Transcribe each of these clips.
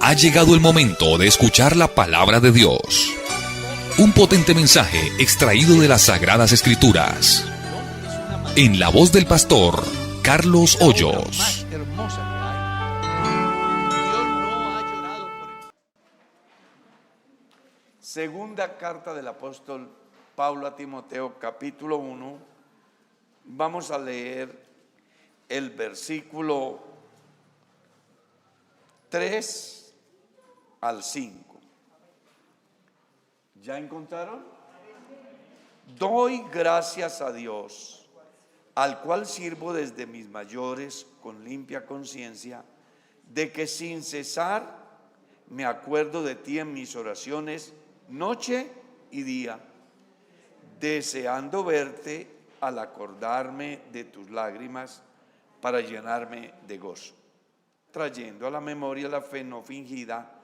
Ha llegado el momento de escuchar la palabra de Dios. Un potente mensaje extraído de las Sagradas Escrituras. En la voz del pastor Carlos Hoyos. Segunda carta del apóstol Pablo a Timoteo, capítulo 1. Vamos a leer el versículo 3 al 5. ¿Ya encontraron? Doy gracias a Dios, al cual sirvo desde mis mayores con limpia conciencia, de que sin cesar me acuerdo de ti en mis oraciones noche y día, deseando verte al acordarme de tus lágrimas para llenarme de gozo, trayendo a la memoria la fe no fingida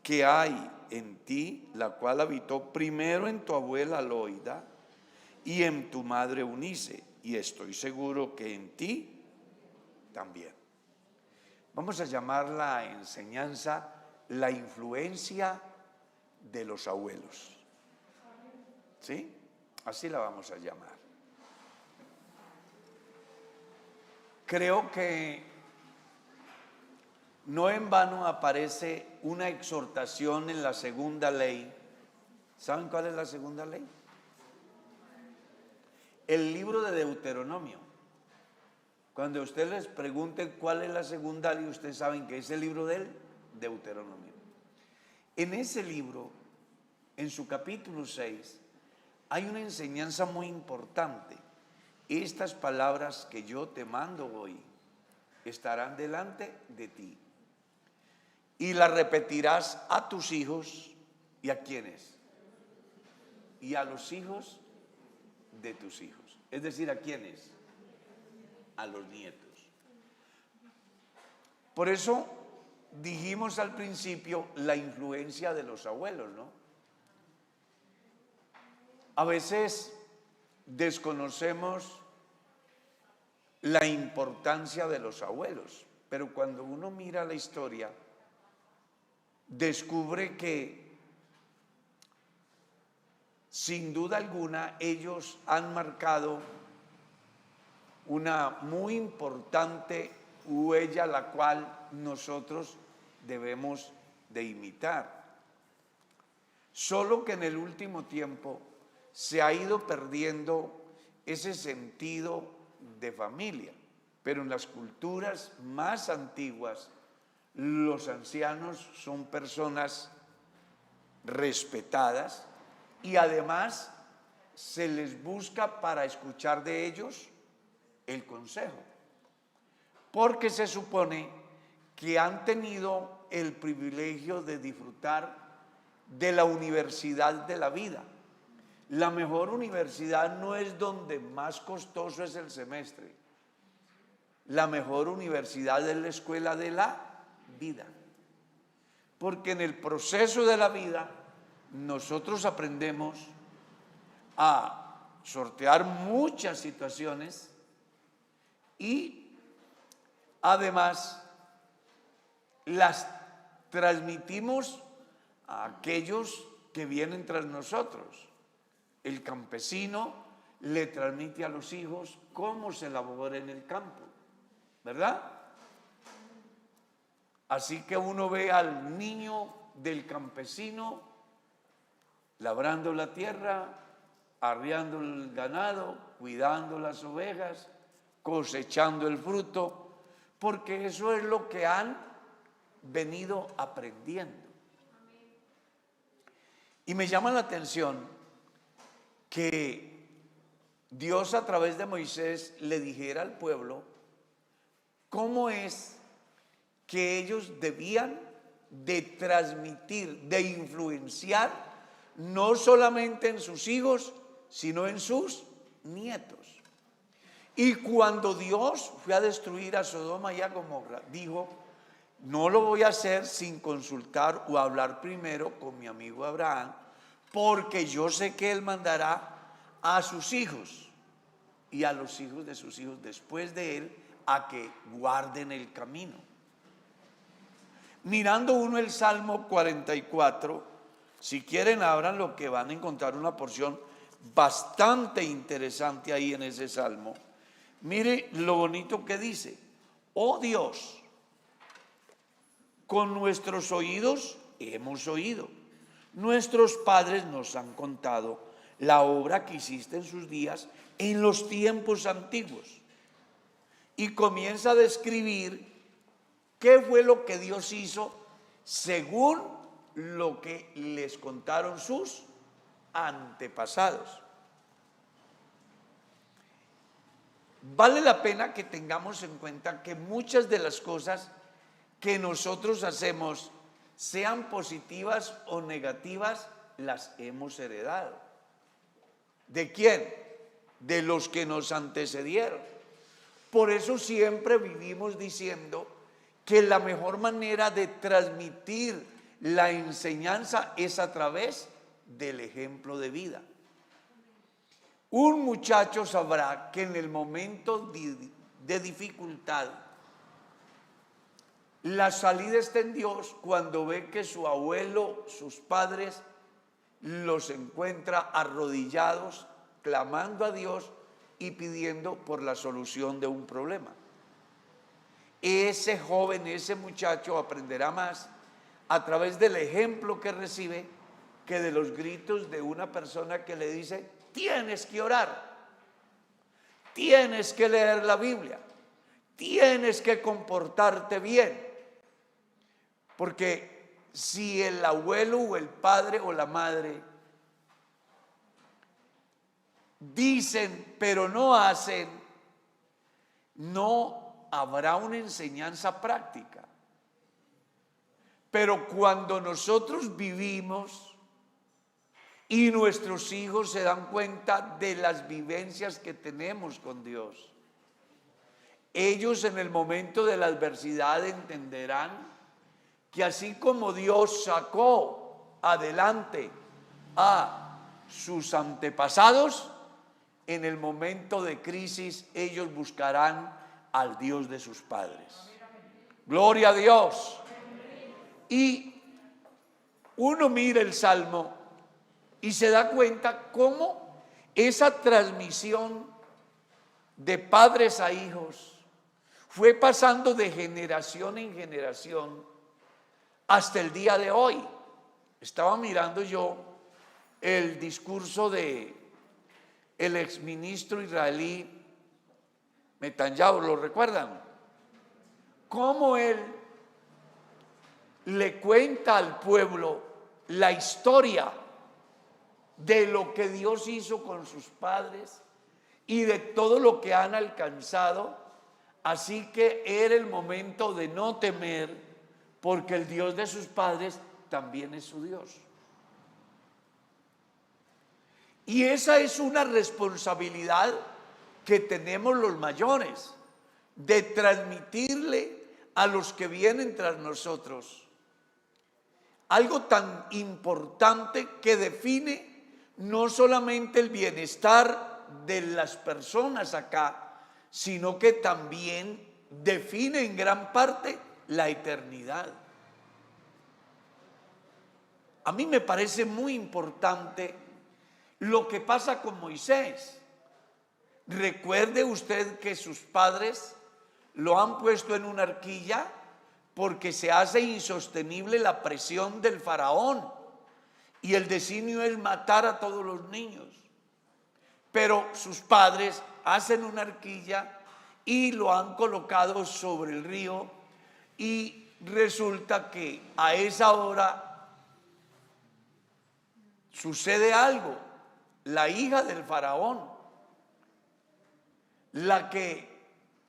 que hay en ti, la cual habitó primero en tu abuela Loida y en tu madre Eunice, y estoy seguro que en ti también. Vamos a llamar la enseñanza la influencia de los abuelos. ¿Sí? Así la vamos a llamar. Creo que no en vano aparece una exhortación en la segunda ley. ¿Saben cuál es la segunda ley? El libro de Deuteronomio. Cuando usted les pregunte cuál es la segunda ley, ustedes saben que es el libro del Deuteronomio. En ese libro, en su capítulo 6, hay una enseñanza muy importante. Estas palabras que yo te mando hoy estarán delante de ti. Y las repetirás a tus hijos. ¿Y a quiénes? Y a los hijos de tus hijos. Es decir, ¿a quiénes? A los nietos. Por eso dijimos al principio la influencia de los abuelos, ¿no? A veces desconocemos la importancia de los abuelos, pero cuando uno mira la historia, descubre que sin duda alguna ellos han marcado una muy importante huella la cual nosotros debemos de imitar. Solo que en el último tiempo se ha ido perdiendo ese sentido de familia, pero en las culturas más antiguas los ancianos son personas respetadas y además se les busca para escuchar de ellos el consejo, porque se supone que han tenido el privilegio de disfrutar de la universidad de la vida. La mejor universidad no es donde más costoso es el semestre. La mejor universidad es la escuela de la vida, porque en el proceso de la vida nosotros aprendemos a sortear muchas situaciones y además las transmitimos a aquellos que vienen tras nosotros. El campesino le transmite a los hijos cómo se labora en el campo, ¿verdad? Así que uno ve al niño del campesino labrando la tierra, arriando el ganado, cuidando las ovejas, cosechando el fruto, porque eso es lo que han venido aprendiendo. Y me llama la atención que Dios a través de Moisés le dijera al pueblo cómo es que ellos debían de transmitir, de influenciar, no solamente en sus hijos, sino en sus nietos. Y cuando Dios fue a destruir a Sodoma y a Gomorra, dijo: no lo voy a hacer sin consultar o hablar primero con mi amigo Abraham, porque yo sé que él mandará a sus hijos y a los hijos de sus hijos después de él a que guarden el camino. Mirando uno el Salmo 44, si quieren abran lo que van a encontrar una porción bastante interesante ahí en ese Salmo. Mire lo bonito que dice: oh Dios, con nuestros oídos hemos oído, nuestros padres nos han contado la obra que hiciste en sus días, en los tiempos antiguos. Y comienza a describir qué fue lo que Dios hizo según lo que les contaron sus antepasados. Vale la pena que tengamos en cuenta que muchas de las cosas que nosotros hacemos, sean positivas o negativas, las hemos heredado. ¿De quién? De los que nos antecedieron. Por eso siempre vivimos diciendo que la mejor manera de transmitir la enseñanza es a través del ejemplo de vida. Un muchacho sabrá que en el momento de dificultad, la salida está en Dios cuando ve que su abuelo, sus padres, los encuentra arrodillados, clamando a Dios y pidiendo por la solución de un problema. Ese joven, ese muchacho aprenderá más a través del ejemplo que recibe que de los gritos de una persona que le dice: tienes que orar, tienes que leer la Biblia, tienes que comportarte bien. Porque si el abuelo o el padre o la madre dicen pero no hacen, no habrá una enseñanza práctica. Pero cuando nosotros vivimos y nuestros hijos se dan cuenta de las vivencias que tenemos con Dios, ellos en el momento de la adversidad entenderán que así como Dios sacó adelante a sus antepasados, en el momento de crisis ellos buscarán al Dios de sus padres. Gloria a Dios. Y uno mira el Salmo y se da cuenta cómo esa transmisión de padres a hijos fue pasando de generación en generación hasta el día de hoy. Estaba mirando yo el discurso de el exministro israelí Netanyahu, ¿lo recuerdan? Cómo él le cuenta al pueblo la historia de lo que Dios hizo con sus padres y de todo lo que han alcanzado. Así que era el momento de no temer, porque el Dios de sus padres también es su Dios. Y esa es una responsabilidad que tenemos los mayores, de transmitirle a los que vienen tras nosotros algo tan importante que define no solamente el bienestar de las personas acá, sino que también define en gran parte la eternidad. A mí me parece muy importante lo que pasa con Moisés. Recuerde usted que sus padres lo han puesto en una arquilla porque se hace insostenible la presión del faraón y el designio es matar a todos los niños. Pero sus padres hacen una arquilla y lo han colocado sobre el río, y resulta que a esa hora sucede algo. La hija del faraón, la que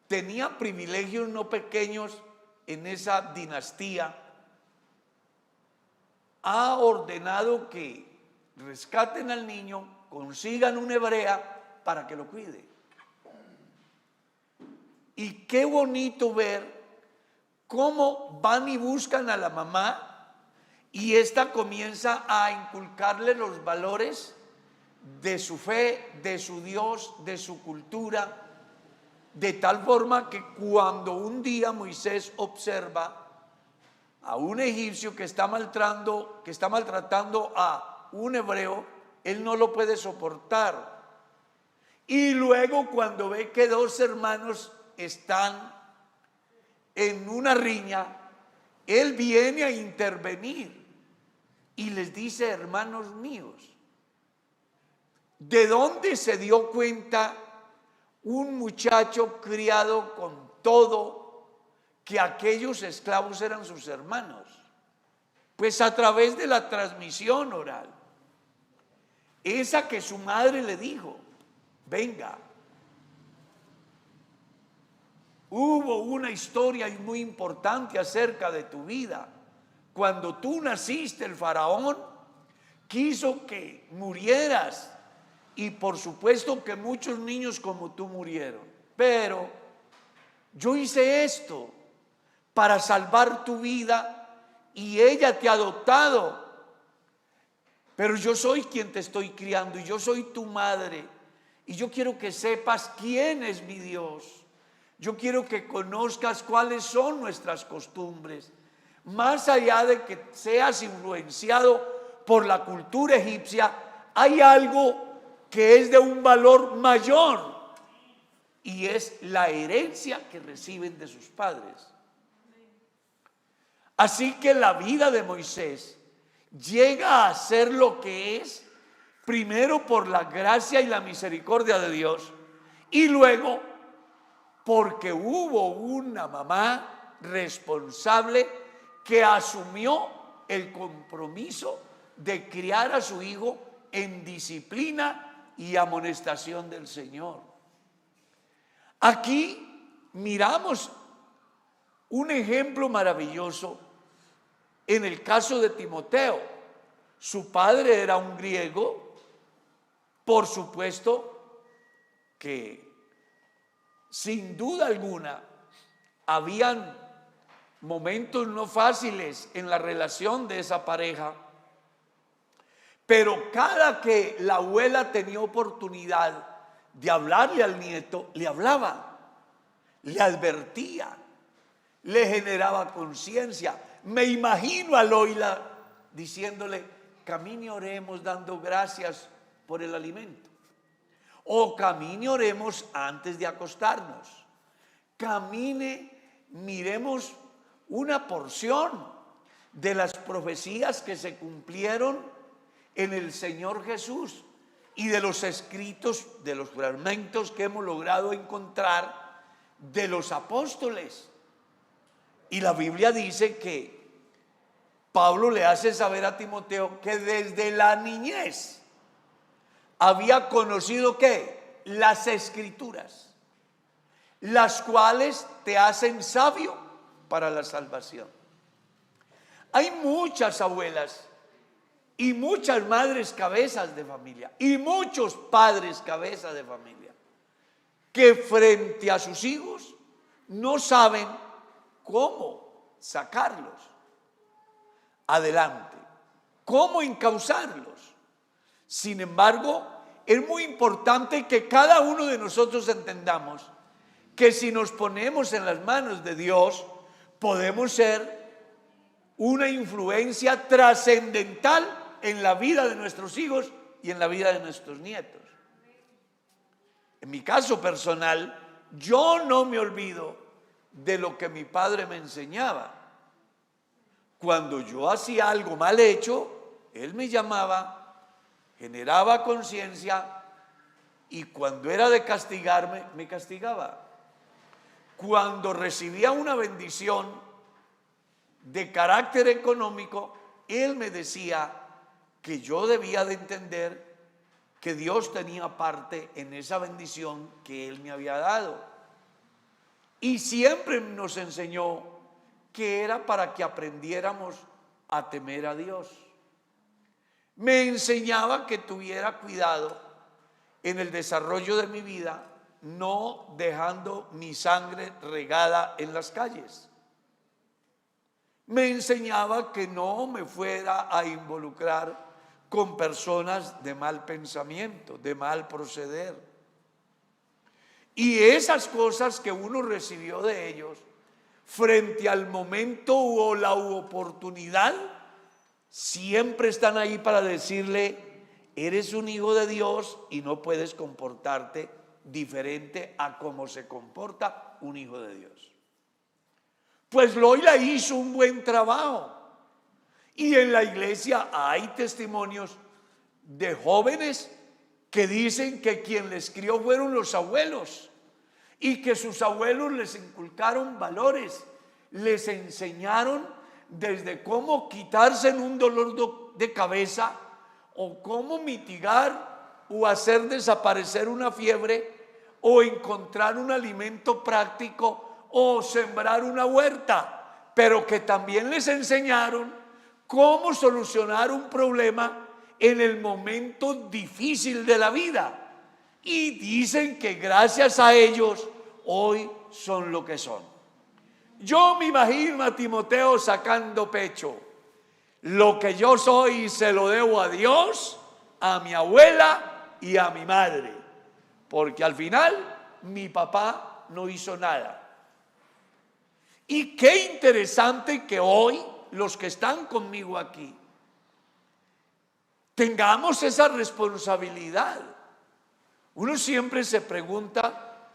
tenía privilegios no pequeños en esa dinastía, ha ordenado que rescaten al niño, consigan una hebrea para que lo cuide. Y qué bonito ver cómo van y buscan a la mamá, y ésta comienza a inculcarle los valores de su fe, de su Dios, de su cultura, de tal forma que cuando un día Moisés observa a un egipcio que está maltratando a un hebreo, él no lo puede soportar. Y luego cuando ve que dos hermanos están en una riña, él viene a intervenir y les dice: hermanos míos, ¿de dónde se dio cuenta un muchacho criado con todo que aquellos esclavos eran sus hermanos? Pues a través de la transmisión oral, esa que su madre le dijo: venga. Hubo una historia muy importante acerca de tu vida. Cuando tú naciste, el faraón quiso que murieras, y por supuesto que muchos niños como tú murieron, pero yo hice esto para salvar tu vida y ella te ha adoptado, pero yo soy quien te estoy criando y yo soy tu madre, y yo quiero que sepas quién es mi Dios. Yo quiero que conozcas cuáles son nuestras costumbres, más allá de que seas influenciado por la cultura egipcia. Hay algo que es de un valor mayor, y es la herencia que reciben de sus padres. Así que la vida de Moisés llega a ser lo que es, primero por la gracia y la misericordia de Dios, y luego porque hubo una mamá responsable que asumió el compromiso de criar a su hijo en disciplina y amonestación del Señor. Aquí miramos un ejemplo maravilloso en el caso de Timoteo. Su padre era un griego, por supuesto que sin duda alguna habían momentos no fáciles en la relación de esa pareja, pero cada que la abuela tenía oportunidad de hablarle al nieto, le hablaba, le advertía, le generaba conciencia. Me imagino a Loila diciéndole: camine, oremos dando gracias por el alimento, o camine, oremos antes de acostarnos, camine, miremos una porción de las profecías que se cumplieron en el Señor Jesús y de los escritos, de los fragmentos que hemos logrado encontrar de los apóstoles. Y la Biblia dice que Pablo le hace saber a Timoteo que desde la niñez había conocido ¿qué? Las escrituras, las cuales te hacen sabio para la salvación. Hay muchas abuelas y muchas madres cabezas de familia y muchos padres cabezas de familia que frente a sus hijos no saben cómo sacarlos adelante, cómo encauzarlos. Sin embargo, es muy importante que cada uno de nosotros entendamos que si nos ponemos en las manos de Dios, podemos ser una influencia trascendental en la vida de nuestros hijos y en la vida de nuestros nietos. En mi caso personal, yo no me olvido de lo que mi padre me enseñaba. Cuando yo hacía algo mal hecho, él me llamaba, generaba conciencia, y cuando era de castigarme, me castigaba. Cuando recibía una bendición de carácter económico, él me decía que yo debía de entender que Dios tenía parte en esa bendición que él me había dado. Y siempre nos enseñó que era para que aprendiéramos a temer a Dios. Me enseñaba que tuviera cuidado en el desarrollo de mi vida, no dejando mi sangre regada en las calles. Me enseñaba que no me fuera a involucrar con personas de mal pensamiento, de mal proceder. Y esas cosas que uno recibió de ellos frente al momento o la oportunidad, siempre están ahí para decirle: eres un hijo de Dios y no puedes comportarte diferente a cómo se comporta un hijo de Dios. Pues Loila hizo un buen trabajo. Y en la iglesia hay testimonios de jóvenes que dicen que quien les crió fueron los abuelos y que sus abuelos les inculcaron valores, les enseñaron desde cómo quitarse un dolor de cabeza o cómo mitigar o hacer desaparecer una fiebre o encontrar un alimento práctico o sembrar una huerta, pero que también les enseñaron cómo solucionar un problema en el momento difícil de la vida. Y dicen que gracias a ellos hoy son lo que son. Yo me imagino a Timoteo sacando pecho: lo que yo soy se lo debo a Dios, a mi abuela y a mi madre, porque al final mi papá no hizo nada. Y qué interesante que hoy los que están conmigo aquí tengamos esa responsabilidad. Uno siempre se pregunta: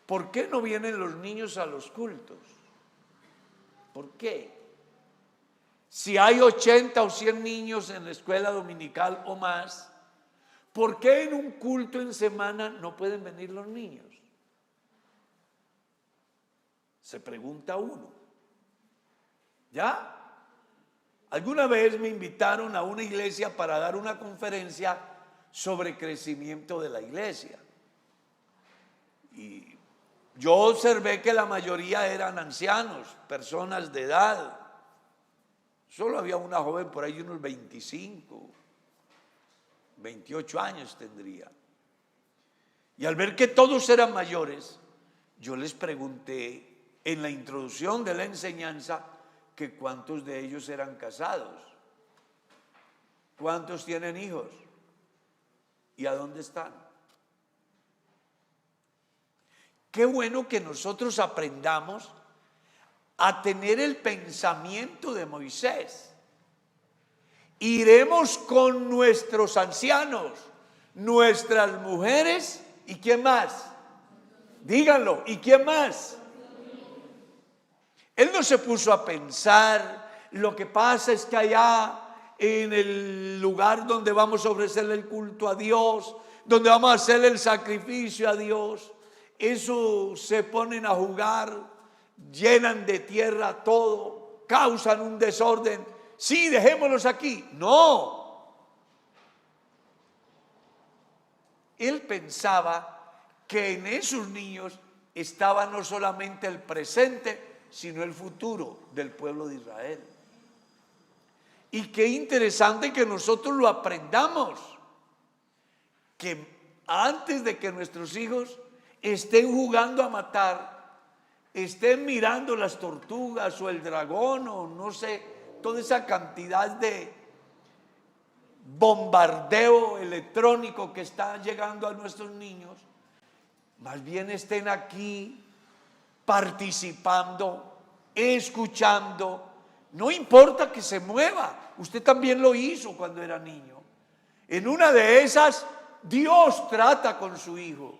¿por qué no vienen los niños a los cultos? ¿Por qué? Si hay 80 o 100 niños en la escuela dominical o más, ¿por qué en un culto en semana no pueden venir los niños? Se pregunta uno. ¿Ya? Alguna vez me invitaron a una iglesia para dar una conferencia sobre crecimiento de la iglesia. Y yo observé que la mayoría eran ancianos, personas de edad. Solo había una joven por ahí, unos 25, 28 años tendría. Y al ver que todos eran mayores, yo les pregunté en la introducción de la enseñanza que cuántos de ellos eran casados, cuántos tienen hijos y a dónde están. Qué bueno que nosotros aprendamos a tener el pensamiento de Moisés. Iremos con nuestros ancianos, nuestras mujeres y ¿quién más? Díganlo, ¿y quién más? Él no se puso a pensar: lo que pasa es que allá en el lugar donde vamos a ofrecerle el culto a Dios, donde vamos a hacerle el sacrificio a Dios, eso se ponen a jugar, llenan de tierra todo, causan un desorden. Sí, dejémoslos aquí. No. Él pensaba que en esos niños estaba no solamente el presente, sino el futuro del pueblo de Israel. Y qué interesante que nosotros lo aprendamos, que antes de que nuestros hijos estén jugando a matar, estén mirando las tortugas o el dragón o no sé, toda esa cantidad de bombardeo electrónico que está llegando a nuestros niños, más bien estén aquí participando, escuchando. No importa que se mueva, usted también lo hizo cuando era niño. En una de esas, Dios trata con su hijo,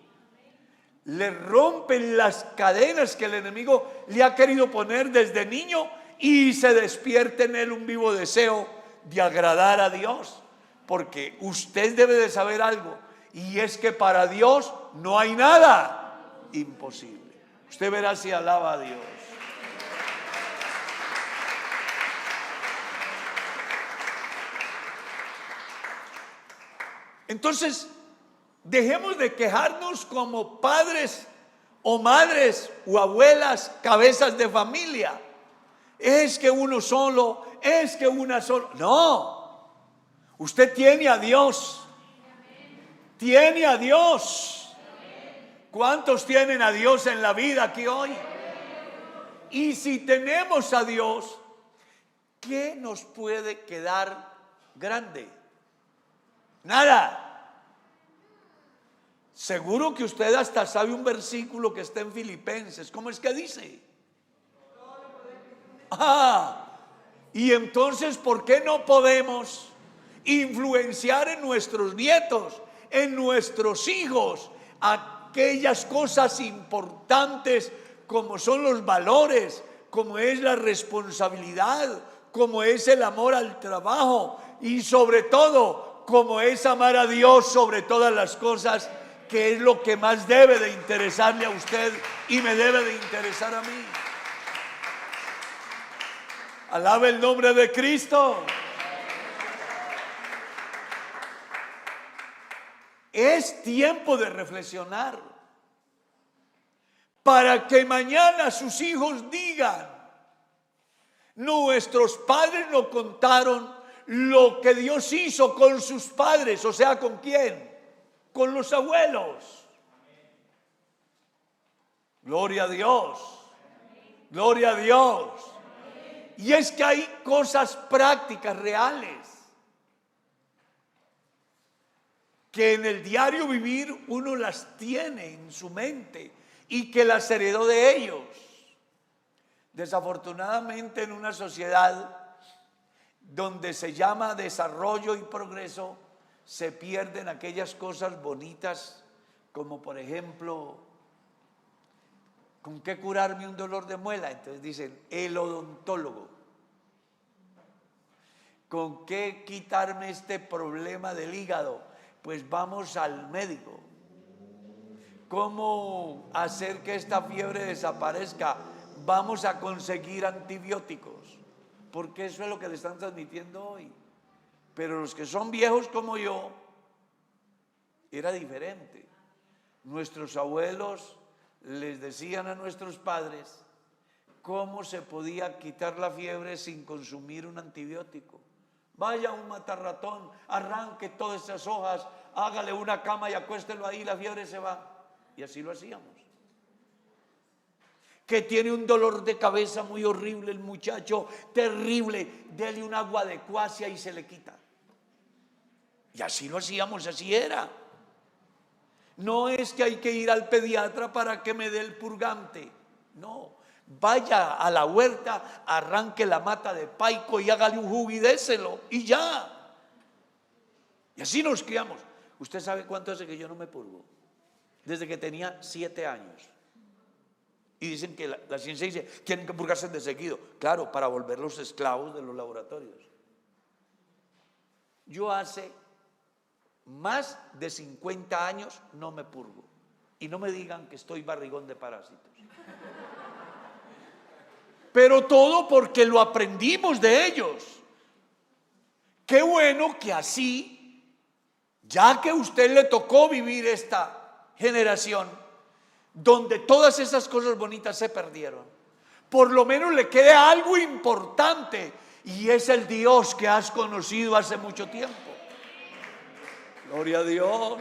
le rompen las cadenas que el enemigo le ha querido poner desde niño y se despierta en él un vivo deseo de agradar a Dios, porque usted debe de saber algo, y es que para Dios no hay nada imposible. Usted verá si alaba a Dios. Entonces, dejemos de quejarnos como padres o madres o abuelas, cabezas de familia. Es que uno solo, es que una sola. No, usted tiene a Dios. Tiene a Dios. ¿Cuántos tienen a Dios en la vida aquí hoy? Y si tenemos a Dios, ¿qué nos puede quedar grande? Nada. Seguro que usted hasta sabe un versículo que está en Filipenses. ¿Cómo es que dice? Y entonces, ¿por qué no podemos influenciar en nuestros nietos, en nuestros hijos, aquellas cosas importantes como son los valores, como es la responsabilidad, como es el amor al trabajo y sobre todo como es amar a Dios sobre todas las cosas, que es lo que más debe de interesarle a usted y me debe de interesar a mí? Alabe el nombre de Cristo. Es tiempo de reflexionar para que mañana sus hijos digan: nuestros padres nos contaron lo que Dios hizo con sus padres. O sea, ¿con quién? Con los abuelos. Gloria a Dios. Gloria a Dios. Y es que hay cosas prácticas, reales, que en el diario vivir uno las tiene en su mente y que las heredó de ellos. Desafortunadamente, en una sociedad donde se llama desarrollo y progreso, se pierden aquellas cosas bonitas, como por ejemplo, ¿con qué curarme un dolor de muela? Entonces dicen, el odontólogo. ¿Con qué quitarme este problema del hígado? Pues vamos al médico. ¿Cómo hacer que esta fiebre desaparezca? Vamos a conseguir antibióticos, porque eso es lo que le están transmitiendo hoy. Pero los que son viejos como yo, era diferente. Nuestros abuelos les decían a nuestros padres cómo se podía quitar la fiebre sin consumir un antibiótico. Vaya a un matarratón, arranque todas esas hojas, hágale una cama y acuéstelo ahí, la fiebre se va. Y así lo hacíamos. Que tiene un dolor de cabeza muy horrible el muchacho, terrible, dele un agua de cuasia y se le quita. Y así lo hacíamos, así era. No es que hay que ir al pediatra para que me dé el purgante, no. Vaya a la huerta, arranque la mata de paico y hágale un jugo y déselo y ya. Y así nos criamos. ¿Usted sabe cuánto hace que yo no me purgo? Desde que tenía 7 años. Y dicen que la ciencia dice, tienen que purgarse de seguido. Claro, para volverlos esclavos de los laboratorios. Yo hace más de 50 años no me purgo. Y no me digan que estoy barrigón de parásitos. Pero todo porque lo aprendimos de ellos. Qué bueno que así, ya que a usted le tocó vivir esta generación donde todas esas cosas bonitas se perdieron, por lo menos le quede algo importante, y es el Dios que has conocido hace mucho tiempo. Gloria a Dios.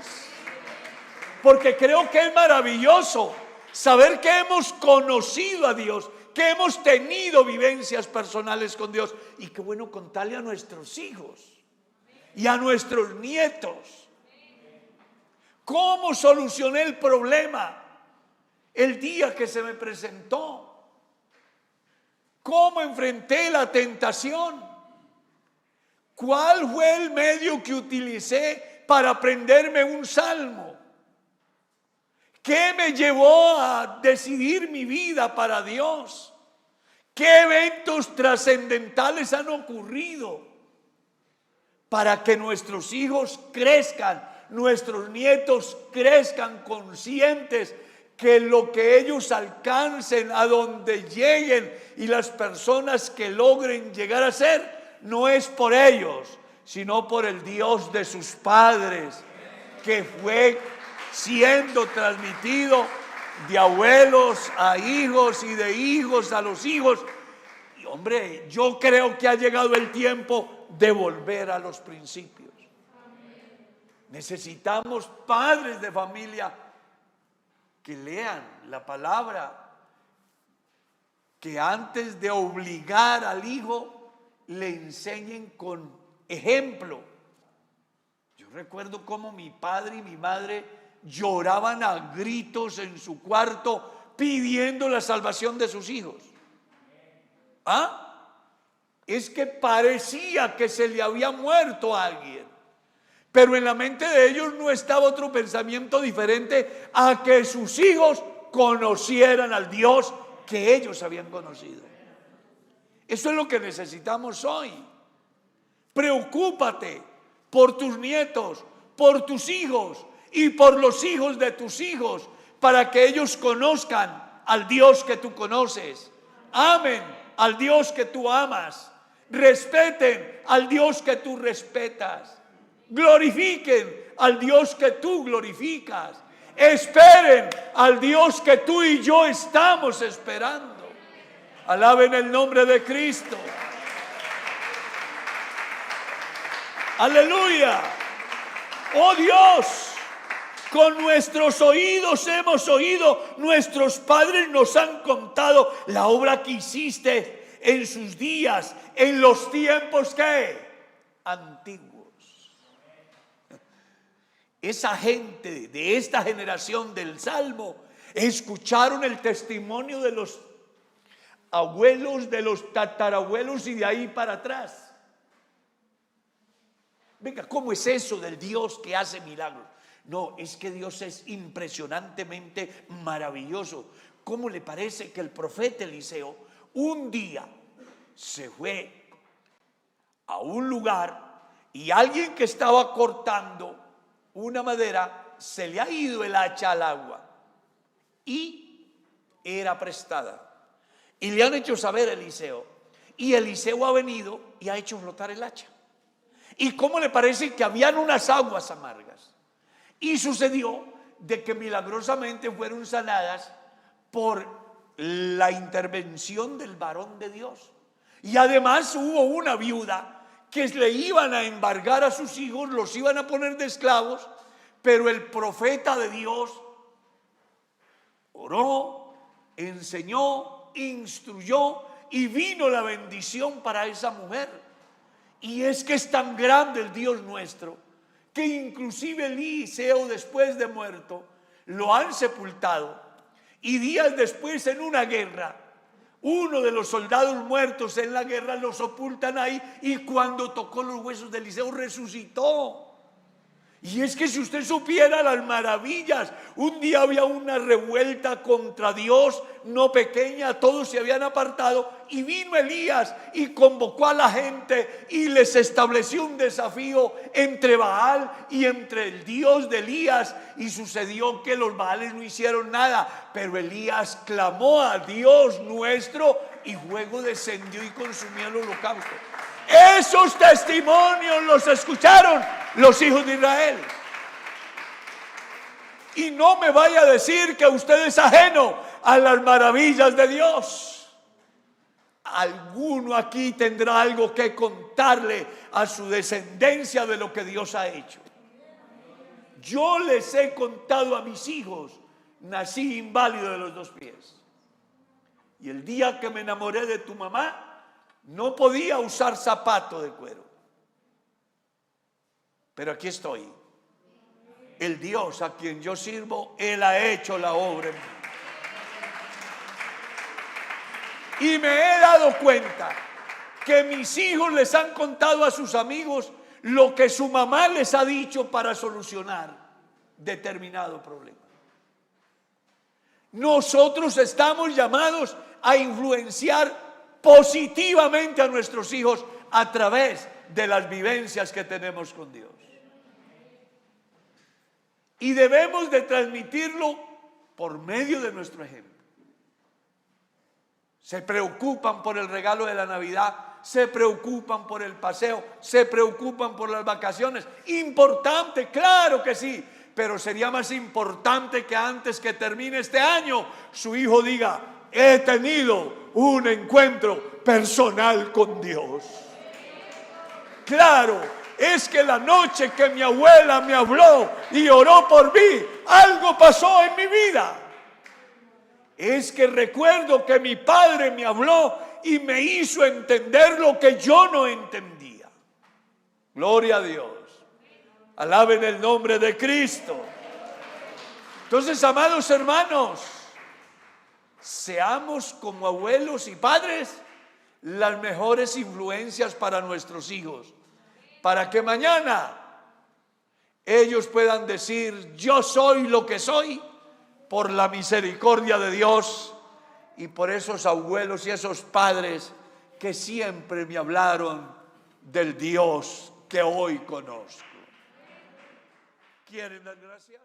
Porque creo que es maravilloso saber que hemos conocido a Dios, que hemos tenido vivencias personales con Dios, y qué bueno contarle a nuestros hijos y a nuestros nietos cómo solucioné el problema el día que se me presentó, cómo enfrenté la tentación, cuál fue el medio que utilicé para aprenderme un salmo, qué me llevó a decidir mi vida para Dios, qué eventos trascendentales han ocurrido para que nuestros hijos crezcan, nuestros nietos crezcan conscientes que lo que ellos alcancen, a donde lleguen, y las personas que logren llegar a ser, no es por ellos, sino por el Dios de sus padres, que fue siendo transmitido de abuelos a hijos y de hijos a los hijos. Y hombre, yo creo que ha llegado el tiempo de volver a los principios. Necesitamos padres de familia que lean la palabra, que antes de obligar al hijo le enseñen con ejemplo. Yo recuerdo cómo mi padre y mi madre lloraban a gritos en su cuarto pidiendo la salvación de sus hijos. Es que parecía que se le había muerto a alguien, pero en la mente de ellos no estaba otro pensamiento diferente a que sus hijos conocieran al Dios que ellos habían conocido. Eso es lo que necesitamos hoy. Preocúpate por tus nietos, por tus hijos y por los hijos de tus hijos, para que ellos conozcan al Dios que tú conoces, amen al Dios que tú amas, respeten al Dios que tú respetas, glorifiquen al Dios que tú glorificas, esperen al Dios que tú y yo estamos esperando. Alaben el nombre de Cristo. Aleluya. Oh Dios, con nuestros oídos hemos oído, nuestros padres nos han contado la obra que hiciste en sus días, en los tiempos que antiguos. Esa gente de esta generación del Salmo escucharon el testimonio de los abuelos, de los tatarabuelos y de ahí para atrás. Venga, ¿cómo es eso del Dios que hace milagros? No, es que Dios es impresionantemente maravilloso. ¿Cómo le parece que el profeta Eliseo un día se fue a un lugar y alguien que estaba cortando una madera, se le ha ido el hacha al agua y era prestada? Y le han hecho saber a Eliseo, y Eliseo ha venido y ha hecho flotar el hacha. ¿Y cómo le parece que habían unas aguas amargas? Y sucedió de que milagrosamente fueron sanadas por la intervención del varón de Dios. Y además hubo una viuda que le iban a embargar a sus hijos, los iban a poner de esclavos, pero el profeta de Dios oró, enseñó, instruyó y vino la bendición para esa mujer. Y es que es tan grande el Dios nuestro que inclusive Eliseo, después de muerto, lo han sepultado, y días después en una guerra, uno de los soldados muertos en la guerra lo sepultan ahí, y cuando tocó los huesos de Eliseo resucitó. Y es que si usted supiera las maravillas, un día había una revuelta contra Dios, no pequeña, todos se habían apartado, y vino Elías y convocó a la gente y les estableció un desafío entre Baal y entre el Dios de Elías, y sucedió que los Baales no hicieron nada, pero Elías clamó a Dios nuestro y fuego descendió y consumió el holocausto. Esos testimonios los escucharon los hijos de Israel. Y no me vaya a decir que usted es ajeno a las maravillas de Dios. Alguno aquí tendrá algo que contarle a su descendencia de lo que Dios ha hecho. Yo les he contado a mis hijos, nací inválido de los dos pies. Y el día que me enamoré de tu mamá, no podía usar zapato de cuero. Pero aquí estoy. El Dios a quien yo sirvo, Él ha hecho la obra en mí. Y me he dado cuenta que mis hijos les han contado a sus amigos lo que su mamá les ha dicho para solucionar determinado problema. Nosotros estamos llamados a influenciar positivamente a nuestros hijos a través de las vivencias que tenemos con Dios. Y debemos de transmitirlo por medio de nuestro ejemplo. Se preocupan por el regalo de la Navidad, se preocupan por el paseo, se preocupan por las vacaciones. Importante, claro que sí, pero sería más importante que antes que termine este año, su hijo diga: he tenido un encuentro personal con Dios. Claro, es que la noche que mi abuela me habló y oró por mí, algo pasó en mi vida. Es que recuerdo que mi padre me habló y me hizo entender lo que yo no entendía. Gloria a Dios. Alaben el nombre de Cristo. Entonces, amados hermanos, seamos como abuelos y padres las mejores influencias para nuestros hijos, para que mañana ellos puedan decir: yo soy lo que soy por la misericordia de Dios y por esos abuelos y esos padres que siempre me hablaron del Dios que hoy conozco. ¿Quieren dar gracias?